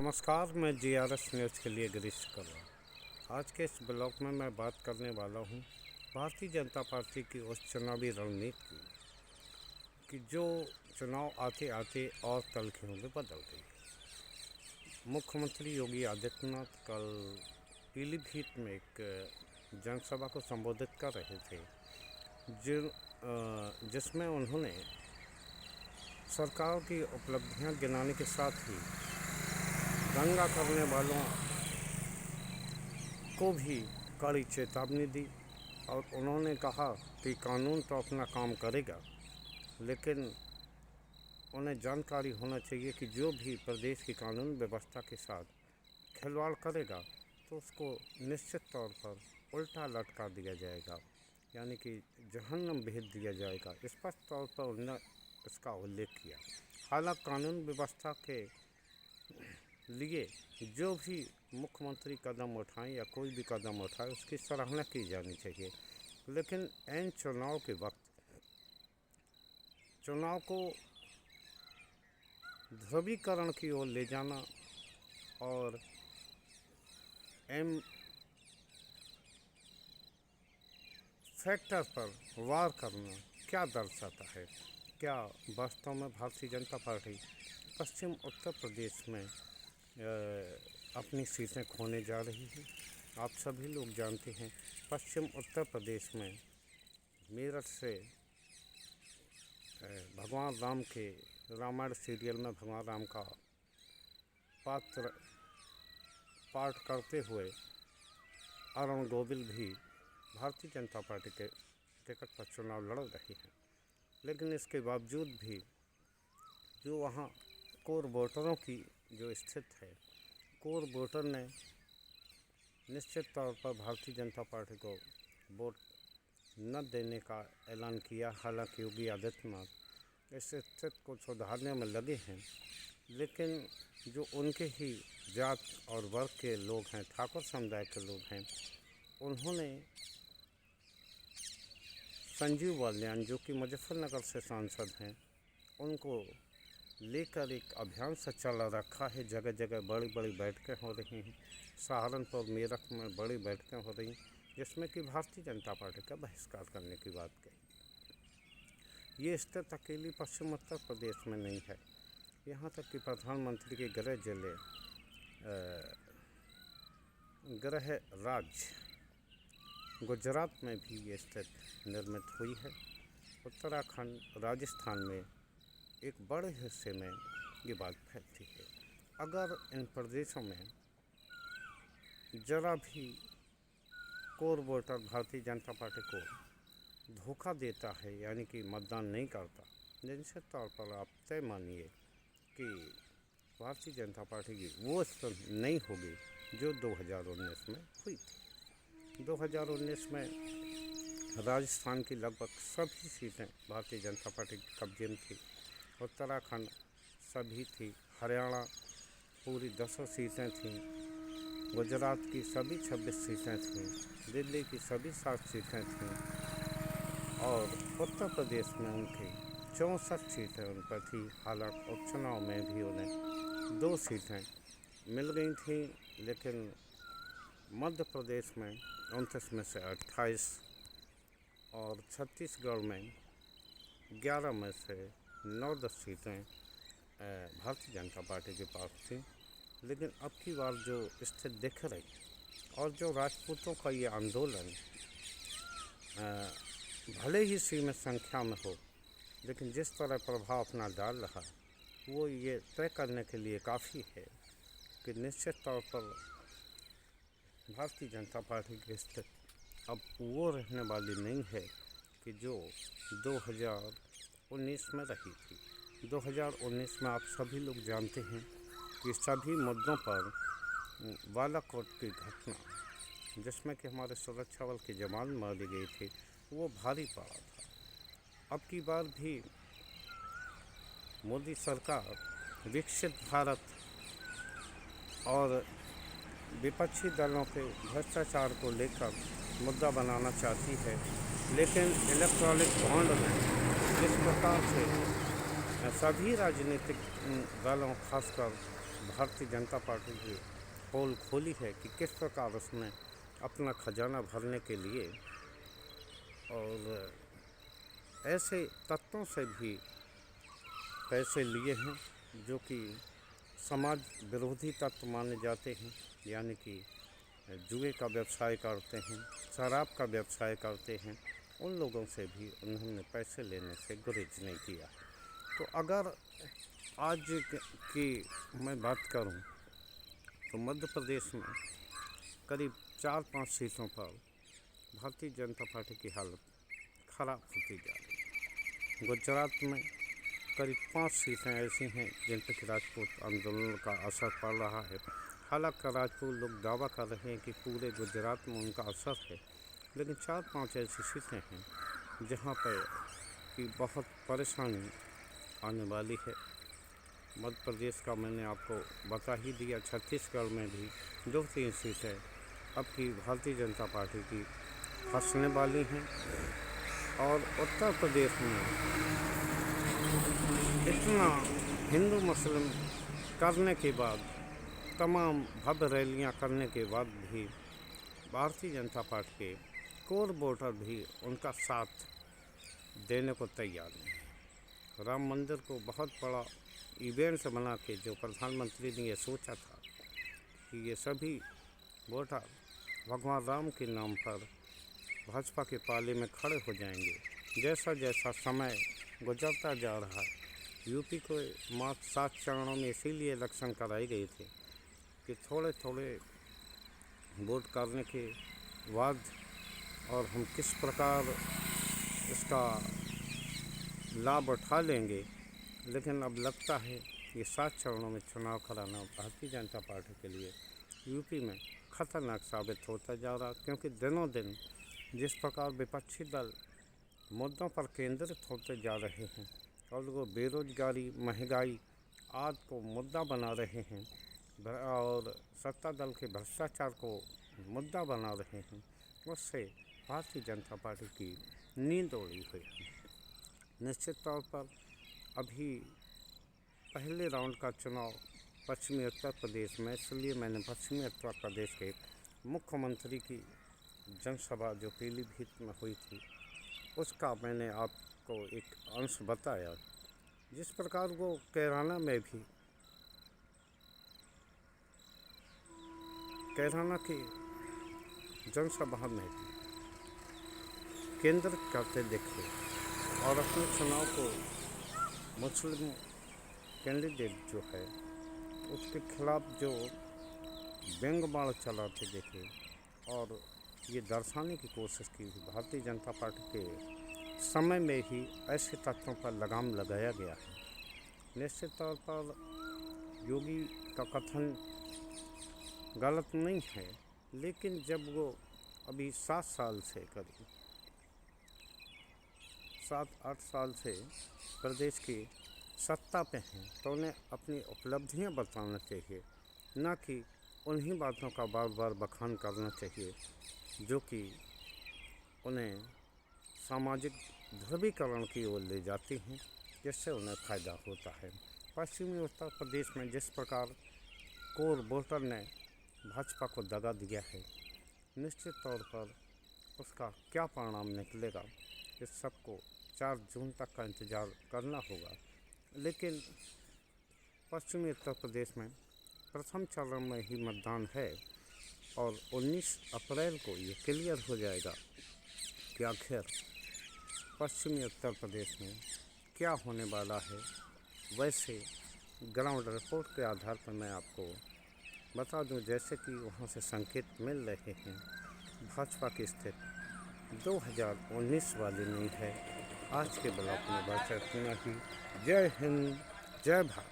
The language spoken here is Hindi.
नमस्कार, मैं जीआरएस न्यूज़ के लिए गिरीश कल्ला। आज के इस ब्लॉग में मैं बात करने वाला हूं भारतीय जनता पार्टी की उस चुनावी रणनीति की जो चुनाव आते आते और तल्खियों में बदल गई। मुख्यमंत्री योगी आदित्यनाथ कल पीलीभीत में एक जनसभा को संबोधित कर रहे थे जिसमें उन्होंने सरकार की उपलब्धियां गिनाने के साथ ही दंगा करने वालों को भी कड़ी चेतावनी दी और उन्होंने कहा कि कानून तो अपना काम करेगा, लेकिन उन्हें जानकारी होना चाहिए कि जो भी प्रदेश की कानून व्यवस्था के साथ खिलवाड़ करेगा तो उसको निश्चित तौर पर उल्टा लटका दिया जाएगा, यानी कि जहन्नम भेज दिया जाएगा। स्पष्ट तौर पर उन्होंने इसका उल्लेख किया। हालांकि कानून व्यवस्था के लिए जो भी मुख्यमंत्री कदम उठाएं या कोई भी कदम उठाए उसकी सराहना की जानी चाहिए, लेकिन ऐन चुनाव के वक्त चुनाव को ध्रुवीकरण की ओर ले जाना और एम फैक्टर पर वार करना क्या दर्शाता है? क्या वास्तव में भारतीय जनता पार्टी पश्चिम उत्तर प्रदेश में अपनी सीटें खोने जा रही है? आप सभी लोग जानते हैं पश्चिम उत्तर प्रदेश में मेरठ से भगवान राम के रामायण सीरियल में भगवान राम का पाठ करते हुए अरुण गोविल भी भारतीय जनता पार्टी के टिकट पर चुनाव लड़ रही हैं, लेकिन इसके बावजूद भी जो वहाँ कोर वोटरों की जो स्थिति है, कोर वोटर ने निश्चित तौर पर भारतीय जनता पार्टी को वोट न देने का ऐलान किया। हालांकि योगी आदित्यनाथ इस स्थिति को सुधारने में लगे हैं, लेकिन जो उनके ही जात और वर्ग के लोग हैं, ठाकुर समुदाय के लोग हैं, उन्होंने संजीव बालियान जो कि मुजफ्फरनगर से सांसद हैं, उनको लेकर एक अभियान सा चला रखा है। जगह जगह बड़ी बड़ी बैठकें हो रही हैं। सहारनपुर मेरठ में बड़ी बैठकें हो रही हैं, जिसमें कि भारतीय जनता पार्टी का बहिष्कार करने की बात कही। ये स्थिति अकेली पश्चिम उत्तर प्रदेश में नहीं है, यहाँ तक कि प्रधानमंत्री के गृह राज्य गुजरात में भी ये स्थिति निर्मित हुई है। उत्तराखंड, राजस्थान में एक बड़े हिस्से में ये बात फैलती है। अगर इन प्रदेशों में जरा भी core voter Bharatiya Janata party को धोखा देता है, यानी कि मतदान नहीं करता, निश्चित तौर पर आप तय मानिए कि भारतीय जनता पार्टी की वो स्थिति नहीं होगी जो 2019 में हुई थी। 2019 में राजस्थान की लगभग सभी सीटें भारतीय जनता पार्टी के कब्जे में थी। उत्तराखंड सभी थी, हरियाणा पूरी 10 सीटें थीं, गुजरात की सभी 26 सीटें थीं, दिल्ली की सभी 7 सीटें थीं और उत्तर प्रदेश में उनकी 64 सीटें उन पर थी। हालांकि उपचुनाव में भी उन्हें 2 सीटें मिल गई थीं, लेकिन मध्य प्रदेश में 29 में से 28 और छत्तीसगढ़ में 11 में से 9-10 सीटें भारतीय जनता पार्टी के पास थी। लेकिन अब की बार जो स्थिति दिख रही और जो राजपूतों का ये आंदोलन भले ही सीमित संख्या में हो, लेकिन जिस तरह प्रभाव अपना डाल रहा वो ये तय करने के लिए काफ़ी है कि निश्चित तौर पर भारतीय जनता पार्टी की स्थिति अब वो रहने वाली नहीं है कि जो 2019 में रही थी। 2019 में आप सभी लोग जानते हैं कि सभी मुद्दों पर बालाकोट की घटना, जिसमें कि हमारे सुरक्षा बल के जवान मारे गए थे, वो भारी पड़ा था। अब की बार भी मोदी सरकार विकसित भारत और विपक्षी दलों के भ्रष्टाचार को लेकर मुद्दा बनाना चाहती है, लेकिन इलेक्ट्रॉनिक बॉन्ड में जिस प्रकार से सभी राजनीतिक दलों, खासकर भारतीय जनता पार्टी की पोल खोली है कि किस प्रकार उसने अपना खजाना भरने के लिए और ऐसे तत्वों से भी पैसे लिए हैं जो कि समाज विरोधी तत्व माने जाते हैं, यानी कि जुए का व्यवसाय करते हैं, शराब का व्यवसाय करते हैं। उन लोगों से भी उन्होंने पैसे लेने से गुरेज नहीं किया। तो अगर आज की मैं बात करूं तो मध्य प्रदेश में करीब 4-5 सीटों पर भारतीय जनता पार्टी की हालत ख़राब होती जा रही है। गुजरात में करीब 5 सीटें ऐसी हैं जिन पर कि राजपूत आंदोलन का असर पड़ रहा है। हालांकि राजपूत लोग दावा कर रहे हैं कि पूरे गुजरात में उनका असर है, लेकिन 4-5 ऐसी सीटें हैं जहां पर कि बहुत परेशानी आने वाली है। मध्य प्रदेश का मैंने आपको बता ही दिया। छत्तीसगढ़ में भी 2-3 सीटें अब की भारतीय जनता पार्टी की फंसने वाली हैं। और उत्तर प्रदेश में इतना हिंदू मुस्लिम करने के बाद, तमाम भव्य रैलियां करने के बाद भी भारतीय जनता पार्टी के कोर वोटर भी उनका साथ देने को तैयार नहीं। राम मंदिर को बहुत बड़ा इवेंट बना के जो प्रधानमंत्री ने ये सोचा था कि ये सभी वोटर भगवान राम के नाम पर भाजपा के पाले में खड़े हो जाएंगे। जैसा जैसा समय गुजरता जा रहा है, यूपी को मात्र 7 चरणों में इसीलिए इलेक्शन कराई गई थी कि थोड़े थोड़े वोट करने के बाद और हम किस प्रकार इसका लाभ उठा लेंगे। लेकिन अब लगता है कि 7 चरणों में चुनाव कराना भारतीय जनता पार्टी के लिए यूपी में खतरनाक साबित होता जा रहा, क्योंकि दिनों दिन जिस प्रकार विपक्षी दल मुद्दों पर केंद्रित होते जा रहे हैं और वो बेरोजगारी, महंगाई आदि को मुद्दा बना रहे हैं और सत्ता दल के भ्रष्टाचार को मुद्दा बना रहे हैं, उससे भारतीय जनता पार्टी की नींद उड़ी हुई है। निश्चित तौर पर अभी पहले राउंड का चुनाव पश्चिमी उत्तर प्रदेश में, इसलिए मैंने पश्चिमी उत्तर प्रदेश के मुख्यमंत्री की जनसभा जो पीलीभीत में हुई थी उसका मैंने आपको एक अंश बताया। जिस प्रकार वो कैराना में भी, कैराना की जनसभा में भी केंद्रित करते दिखे और अपने चुनाव को मुस्लिम कैंडिडेट जो है उसके खिलाफ जो व्यंग बाण चलाते देखे और ये दर्शाने की कोशिश की भारतीय जनता पार्टी के समय में ही ऐसे तत्वों पर लगाम लगाया गया है। निश्चित तौर पर योगी का कथन गलत नहीं है, लेकिन जब वो अभी 7 साल से करीब 7-8 साल से प्रदेश की सत्ता पे हैं तो उन्हें अपनी उपलब्धियां बताना चाहिए, न कि उन्हीं बातों का बार बार बखान करना चाहिए जो कि उन्हें सामाजिक ध्रुवीकरण की ओर ले जाती हैं, जिससे उन्हें फ़ायदा होता है। पश्चिमी उत्तर प्रदेश में जिस प्रकार कोर वोटर ने भाजपा को दगा दिया है, निश्चित तौर पर उसका क्या परिणाम निकलेगा इस सबको 4 जून तक का इंतज़ार करना होगा। लेकिन पश्चिमी उत्तर प्रदेश में प्रथम चरण में ही मतदान है और 19 अप्रैल को ये क्लियर हो जाएगा कि आखिर पश्चिमी उत्तर प्रदेश में क्या होने वाला है। वैसे ग्राउंड रिपोर्ट के आधार पर मैं आपको बता दूं, जैसे कि वहाँ से संकेत मिल रहे हैं भाजपा की स्थिति 2019 वाली नहीं है। आज के ब्लॉग में बस इतना ही। जय हिंद, जय भारत।